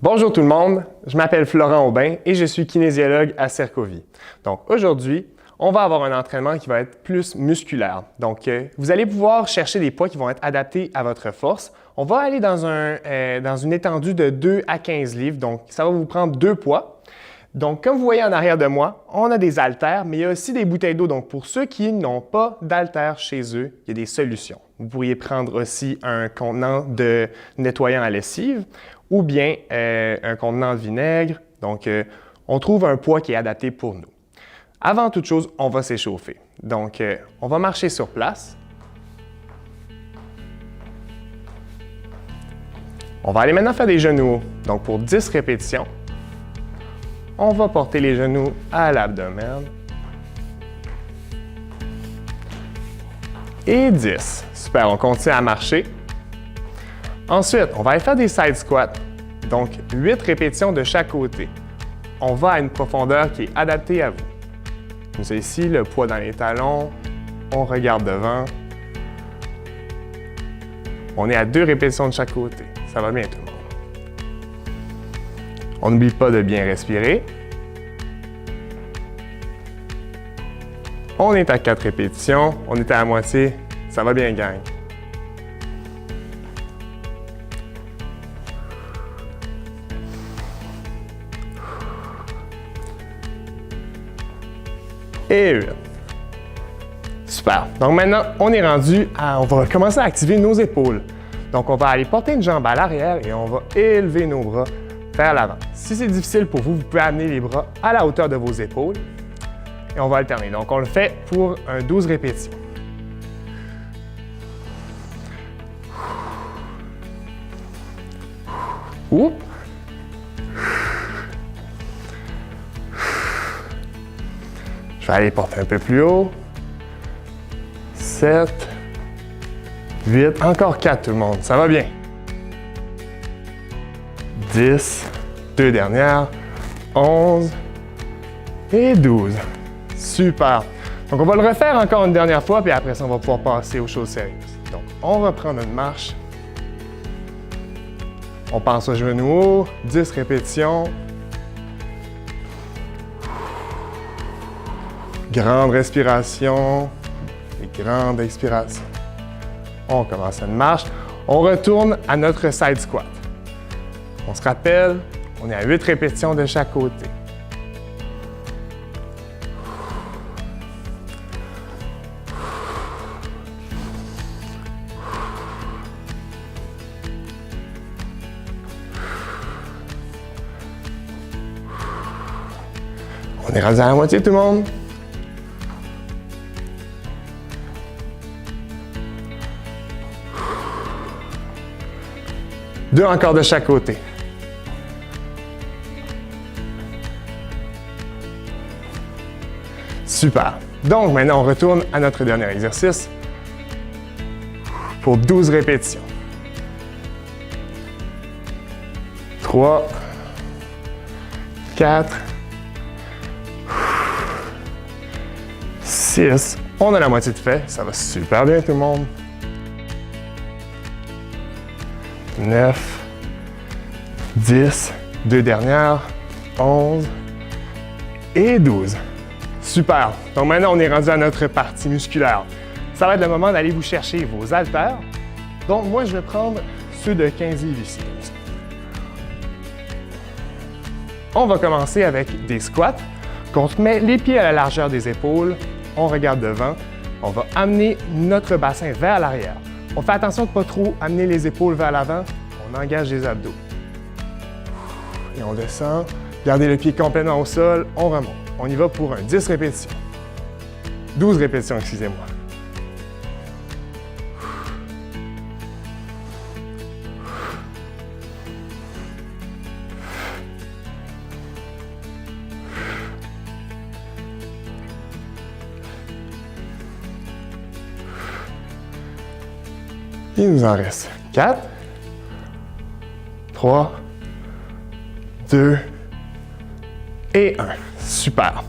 Bonjour tout le monde, je m'appelle Florent Aubin et je suis kinésiologue à Cercovie. Donc aujourd'hui, on va avoir un entraînement qui va être plus musculaire. Donc vous allez pouvoir chercher des poids qui vont être adaptés à votre force. On va aller dans une étendue de 2 à 15 livres, donc ça va vous prendre 2 poids. Donc comme vous voyez en arrière de moi, on a des haltères, mais il y a aussi des bouteilles d'eau. Donc pour ceux qui n'ont pas d'haltères chez eux, il y a des solutions. Vous pourriez prendre aussi un contenant de nettoyant à lessive ou bien un contenant de vinaigre. Donc, on trouve un poids qui est adapté pour nous. Avant toute chose, on va s'échauffer. Donc, on va marcher sur place. On va aller maintenant faire des genoux hauts. Donc, pour 10 répétitions, on va porter les genoux à l'abdomen. Et 10. Super, on continue à marcher. Ensuite, on va aller faire des side squats, donc 8 répétitions de chaque côté. On va à une profondeur qui est adaptée à vous. Vous avez ici le poids dans les talons, on regarde devant. On est à 2 répétitions de chaque côté. Ça va bien tout le monde. On n'oublie pas de bien respirer. On est à 4 répétitions, on est à la moitié. Ça va bien, gang. Et 8. Super. Donc maintenant, on est rendu à... On va commencer à activer nos épaules. Donc on va aller porter une jambe à l'arrière et on va élever nos bras vers l'avant. Si c'est difficile pour vous, vous pouvez amener les bras à la hauteur de vos épaules. Et on va alterner. Donc on le fait pour 12 répétitions. Oups. Je vais aller porter un peu plus haut. 7, 8, encore 4 tout le monde, ça va bien. 10, 2 dernières, 11 et 12. Super. Donc on va le refaire encore une dernière fois, puis après ça, on va pouvoir passer aux choses sérieuses. Donc on reprend notre marche. On pense aux genoux hauts, 10 répétitions. Grande respiration et grande expiration. On commence une marche. On retourne à notre side squat. On se rappelle, on est à 8 répétitions de chaque côté. On est rendu à la moitié tout le monde. Deux encore de chaque côté. Super. Donc maintenant, on retourne à notre dernier exercice pour 12 répétitions. 3, 4, 6. On a la moitié de fait. Ça va super bien tout le monde. 9, 10, 2 dernières, 11 et 12. Super! Donc maintenant, on est rendu à notre partie musculaire. Ça va être le moment d'aller vous chercher vos haltères. Donc moi, je vais prendre ceux de 15 livres ici. On va commencer avec des squats. On se met les pieds à la largeur des épaules. On regarde devant. On va amener notre bassin vers l'arrière. On fait attention de ne pas trop amener les épaules vers l'avant. On engage les abdos. Et on descend. Gardez le pied complètement au sol. On remonte. On y va pour un 10 répétitions. 12 répétitions, excusez-moi. Il nous en reste 4, 3, 2 et 1. Super.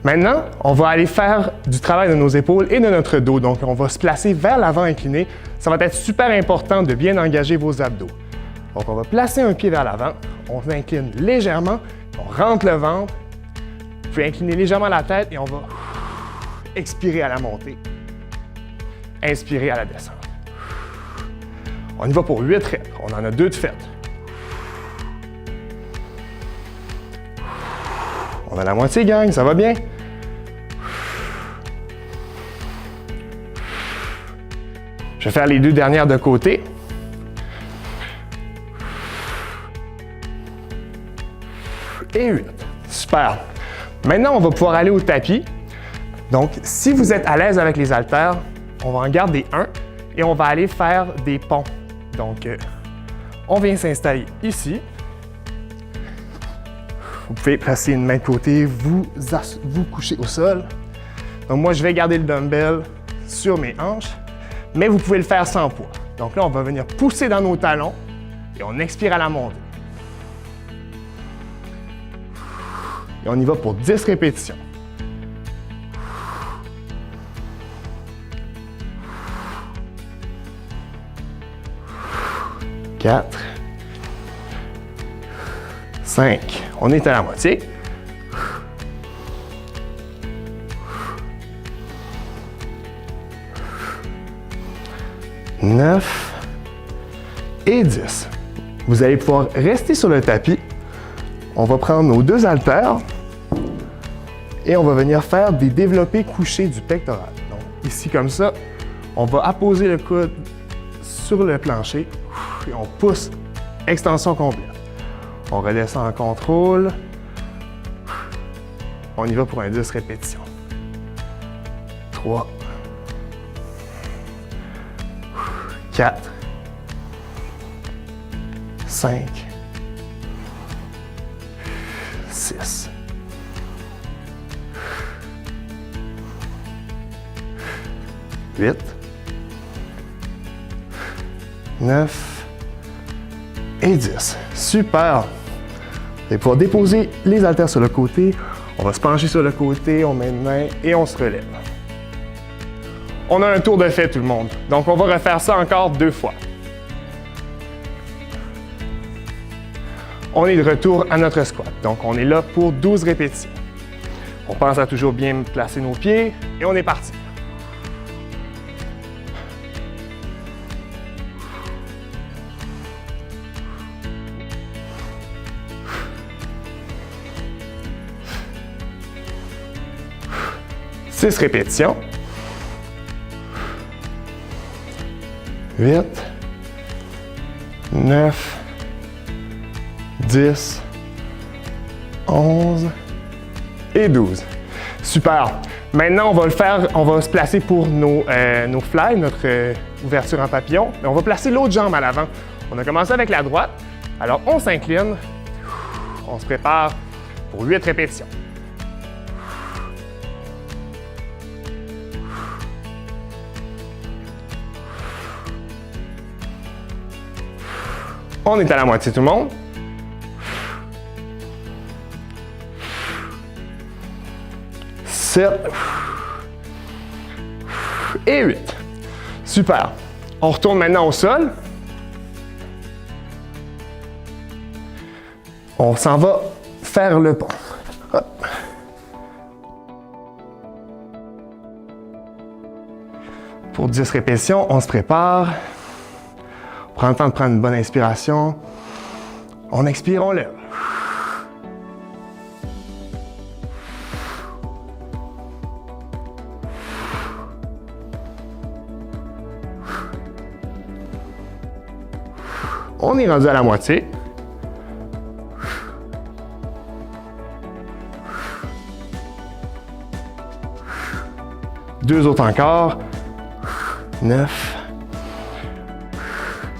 Maintenant, on va aller faire du travail de nos épaules et de notre dos. Donc, on va se placer vers l'avant incliné. Ça va être super important de bien engager vos abdos. Donc, on va placer un pied vers l'avant. on s'incline légèrement, on rentre le ventre. Vous pouvez incliner légèrement la tête et on va expirer à la montée. Inspirer à la descente. On y va pour 8 reps. On en a 2 de faites. On a la moitié, gang. Ça va bien? Je vais faire les 2 dernières de côté. Et 8. Super. Maintenant, on va pouvoir aller au tapis. Donc, si vous êtes à l'aise avec les haltères, on va en garder un et on va aller faire des ponts. Donc, on vient s'installer ici. Vous pouvez placer une main de côté, vous couchez au sol. Donc, moi, je vais garder le dumbbell sur mes hanches, mais vous pouvez le faire sans poids. Donc là, on va venir pousser dans nos talons et on expire à la montée. Et on y va pour 10 répétitions. 4, 5, on est à la moitié. 9 et 10. Vous allez pouvoir rester sur le tapis. On va prendre nos 2 haltères et on va venir faire des développés couchés du pectoral. Donc, ici, comme ça, on va apposer le coude sur le plancher et on pousse, extension complète. On redescend en contrôle. On y va pour un 10 répétitions. 3, 4, 5, 6, 8, 9 et 10. Super! Vous allez pouvoir déposer les haltères sur le côté. On va se pencher sur le côté, on met une main et on se relève. On a un tour de fait, tout le monde. Donc, on va refaire ça encore 2 fois. On est de retour à notre squat. Donc, on est là pour 12 répétitions. On pense à toujours bien placer nos pieds et on est parti. Six répétitions. 8, 9, 10, 11 et 12. Super! Maintenant, on va le faire, on va se placer pour nos fly, notre ouverture en papillon. Mais on va placer l'autre jambe à l'avant. On a commencé avec la droite. Alors, on s'incline. On se prépare pour 8 répétitions. On est à la moitié, tout le monde. 7 et 8. Super. On retourne maintenant au sol. On s'en va faire le pont. Hop. Pour 10 répétitions, on se prépare. On prend le temps de prendre une bonne inspiration. On expire, on lève. On est rendu à la moitié. Deux autres encore. 9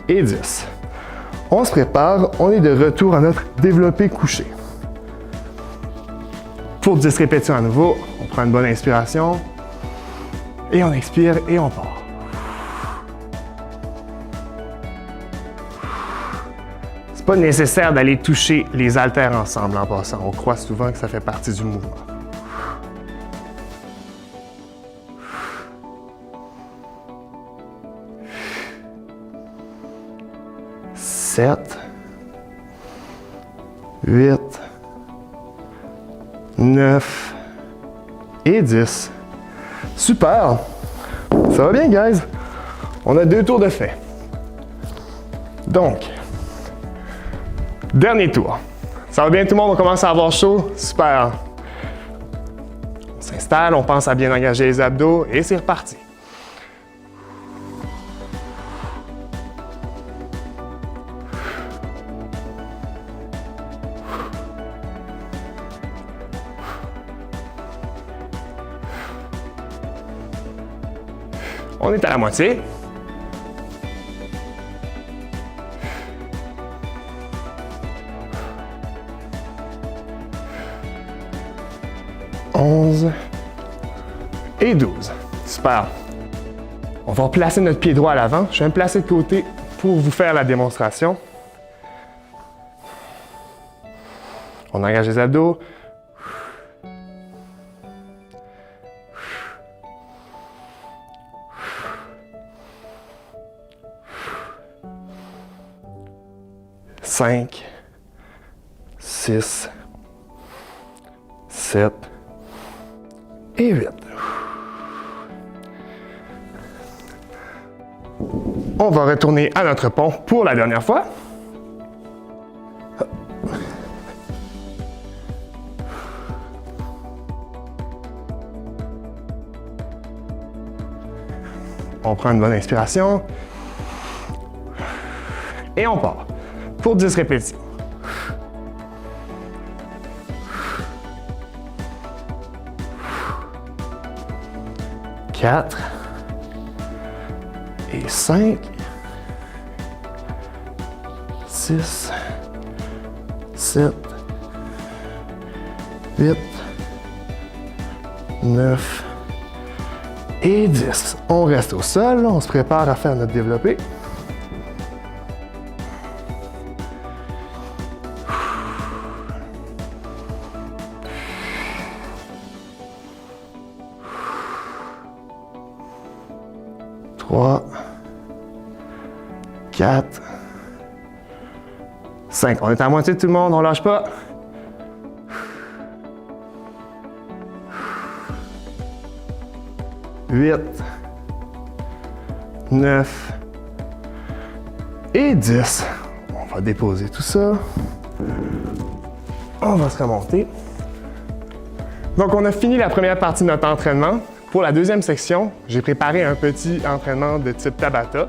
et 10. On se prépare, on est de retour à notre développé couché. Pour 10 répétitions à nouveau, on prend une bonne inspiration et on expire et on part. C'est pas nécessaire d'aller toucher les haltères ensemble en passant. On croit souvent que ça fait partie du mouvement. 7, 8, 9 et 10. Super! Ça va bien, guys? On a 2 tours de fait. Donc, dernier tour. Ça va bien tout le monde? On commence à avoir chaud? Super! On s'installe, on pense à bien engager les abdos et c'est reparti. On est à la moitié. Et 12. Super. On va placer notre pied droit à l'avant. Je vais me placer de côté pour vous faire la démonstration. On engage les abdos. Cinq, 6, 7 et 8. On va retourner à notre pont pour la dernière fois. On prend une bonne inspiration. Et on part pour 10 répétitions. Quatre et 5, 6, 7, 8, 9 et 10. On reste au sol, on se prépare à faire notre développé. Trois, 4, 5. On est à moitié de tout le monde, on lâche pas. 8, 9 et 10. On va déposer tout ça. On va se remonter. Donc, on a fini la première partie de notre entraînement. Pour la deuxième section, j'ai préparé un petit entraînement de type Tabata.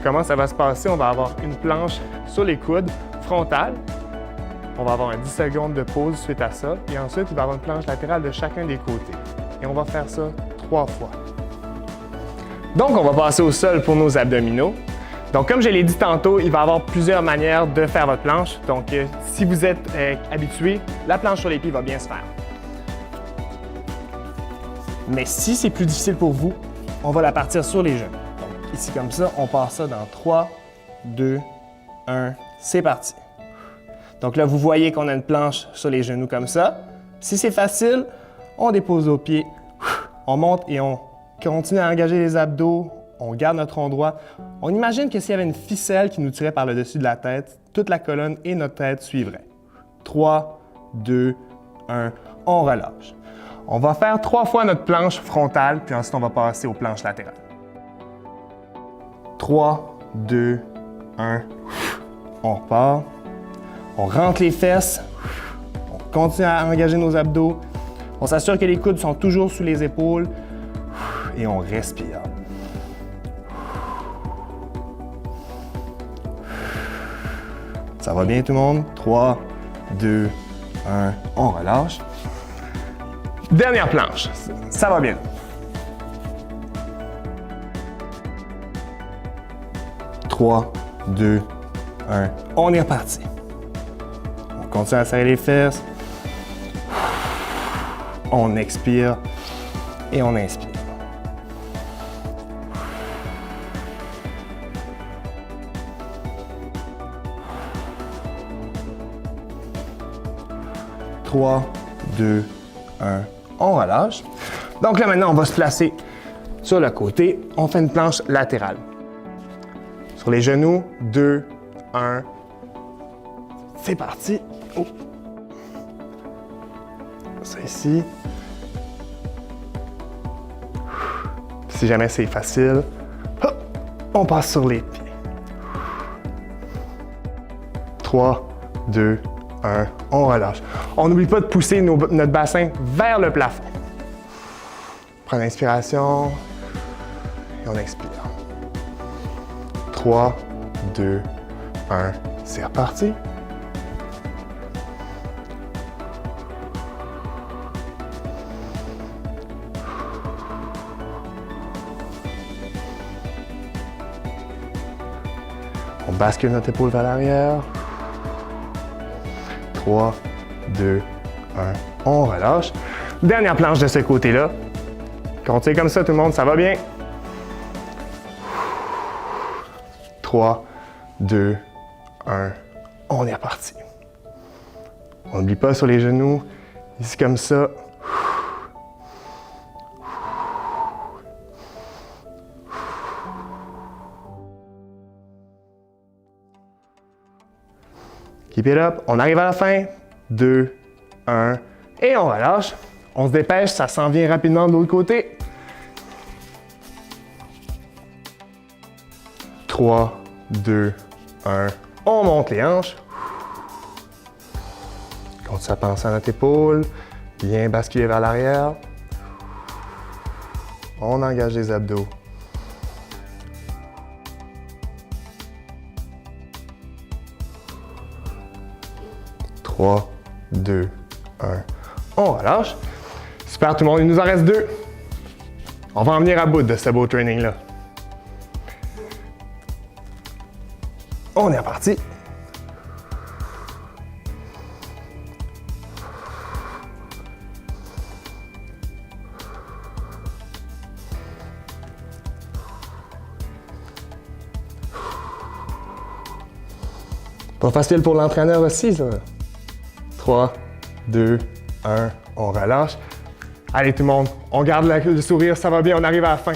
Comment ça va se passer? On va avoir une planche sur les coudes frontale. On va avoir un 10 secondes de pause suite à ça. Et ensuite, il va y avoir une planche latérale de chacun des côtés. Et on va faire ça 3 fois. Donc, on va passer au sol pour nos abdominaux. Donc, comme je l'ai dit tantôt, il va y avoir plusieurs manières de faire votre planche. Donc, si vous êtes habitué, la planche sur les pieds va bien se faire. Mais si c'est plus difficile pour vous, on va la partir sur les genoux. Donc, ici comme ça, on part ça dans 3, 2, 1, c'est parti. Donc là, vous voyez qu'on a une planche sur les genoux comme ça. Si c'est facile, on dépose aux pieds, on monte et on continue à engager les abdos, on garde notre rond droit. On imagine que s'il y avait une ficelle qui nous tirait par le dessus de la tête, toute la colonne et notre tête suivraient. 3, 2, 1, on relâche. On va faire 3 fois notre planche frontale, puis ensuite on va passer aux planches latérales. 3, 2, 1, on repart. On rentre les fesses, on continue à engager nos abdos. On s'assure que les coudes sont toujours sous les épaules et on respire. Ça va bien tout le monde? 3, 2, 1, on relâche. Dernière planche, ça va bien. 3, 2, 1, on est reparti. On continue à serrer les fesses. On expire et on inspire. Trois, 2, 1, on relâche. Donc là maintenant, on va se placer sur le côté. On fait une planche latérale. Sur les genoux, 2, 1, C'est parti. Oh. Ça ici. Si jamais c'est facile, hop, on passe sur les pieds. 3, 2, 1, on relâche. On n'oublie pas de pousser notre bassin vers le plafond. Prends l'inspiration et on expire. 3, 2, 1, c'est reparti. On bascule notre épaule vers l'arrière. 3, 2, 1, on relâche. Dernière planche de ce côté-là. Continuez comme ça tout le monde, ça va bien. 3, 2, 1, on est reparti. On n'oublie pas sur les genoux, ici comme ça. Keep it up. On arrive à la fin. 2, 1, et on relâche. On se dépêche, ça s'en vient rapidement de l'autre côté. 3, 2, 1, on monte les hanches. Continue à penser à notre épaule. Bien basculer vers l'arrière. On engage les abdos. 3, 2, 1, on relâche. Super tout le monde, il nous en reste 2. On va en venir à bout de ce beau training-là. On est reparti. Pas facile pour l'entraîneur aussi, ça. 3, 2, 1, on relâche. Allez tout le monde, on garde le sourire, ça va bien, on arrive à la fin.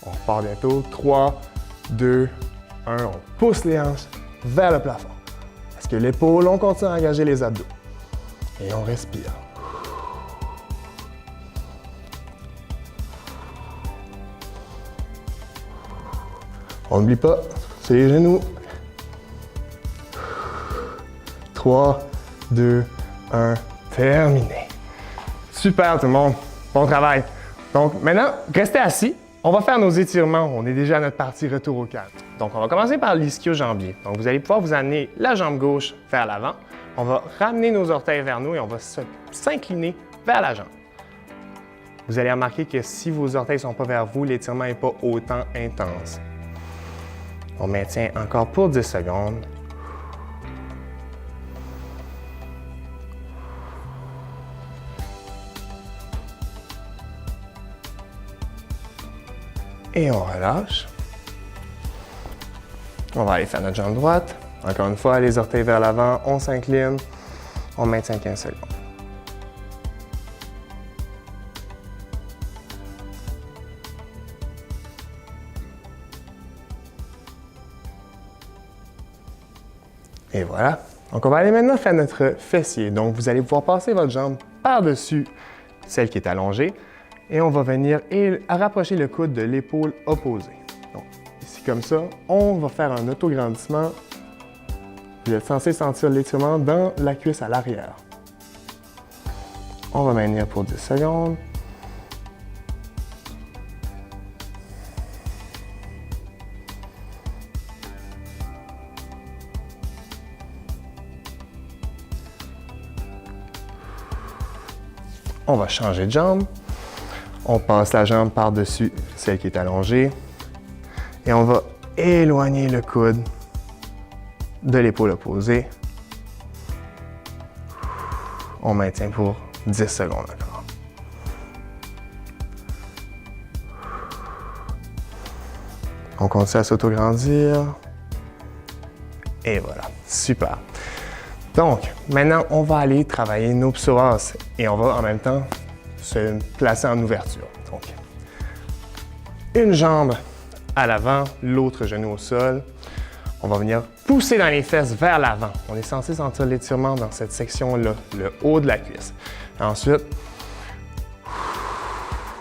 On repart bientôt. 3, 2, 1, on pousse les hanches vers le plafond. Parce que l'épaule, on continue à engager les abdos. Et on respire. On n'oublie pas, c'est les genoux. 3, 2, 1, terminé. Super tout le monde, bon travail. Donc maintenant, restez assis. On va faire nos étirements. On est déjà à notre partie retour au calme. Donc on va commencer par l'ischio-jambier. Donc vous allez pouvoir vous amener la jambe gauche vers l'avant. On va ramener nos orteils vers nous et on va s'incliner vers la jambe. Vous allez remarquer que si vos orteils ne sont pas vers vous, l'étirement n'est pas autant intense. On maintient encore pour 10 secondes. Et on relâche. On va aller faire notre jambe droite. Encore une fois, les orteils vers l'avant, on s'incline. On maintient 15 secondes. Et voilà. Donc, on va aller maintenant faire notre fessier. Donc, vous allez pouvoir passer votre jambe par-dessus celle qui est allongée. Et on va venir rapprocher le coude de l'épaule opposée. Donc, ici comme ça, on va faire un autograndissement. Vous êtes censé sentir l'étirement dans la cuisse à l'arrière. On va maintenir pour 10 secondes. On va changer de jambe. On passe la jambe par-dessus celle qui est allongée. Et on va éloigner le coude de l'épaule opposée. On maintient pour 10 secondes encore. On continue à s'autograndir. Et voilà, super. Donc, maintenant, on va aller travailler nos psoas et on va en même temps se placer en ouverture. Donc, une jambe à l'avant, l'autre genou au sol. On va venir pousser dans les fesses vers l'avant. On est censé sentir l'étirement dans cette section-là, le haut de la cuisse. Et ensuite,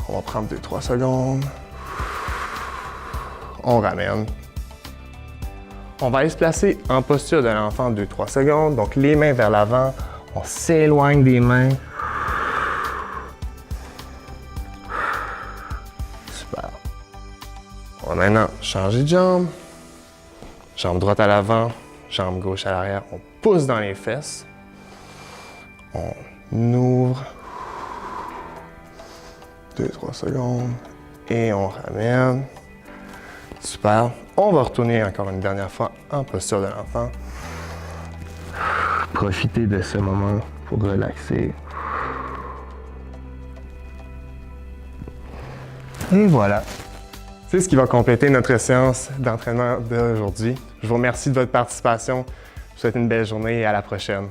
on va prendre 2-3 secondes. On ramène. On va aller se placer en posture de l'enfant 2-3 secondes. Donc, les mains vers l'avant. On s'éloigne des mains. Super. On va maintenant changer de jambe. Jambe droite à l'avant, jambe gauche à l'arrière. On pousse dans les fesses. On ouvre. 2-3 secondes. Et on ramène. Super. On va retourner encore une dernière fois en posture de l'enfant. Profitez de ce moment pour relaxer. Et voilà. C'est ce qui va compléter notre séance d'entraînement d'aujourd'hui. Je vous remercie de votre participation. Je vous souhaite une belle journée et à la prochaine.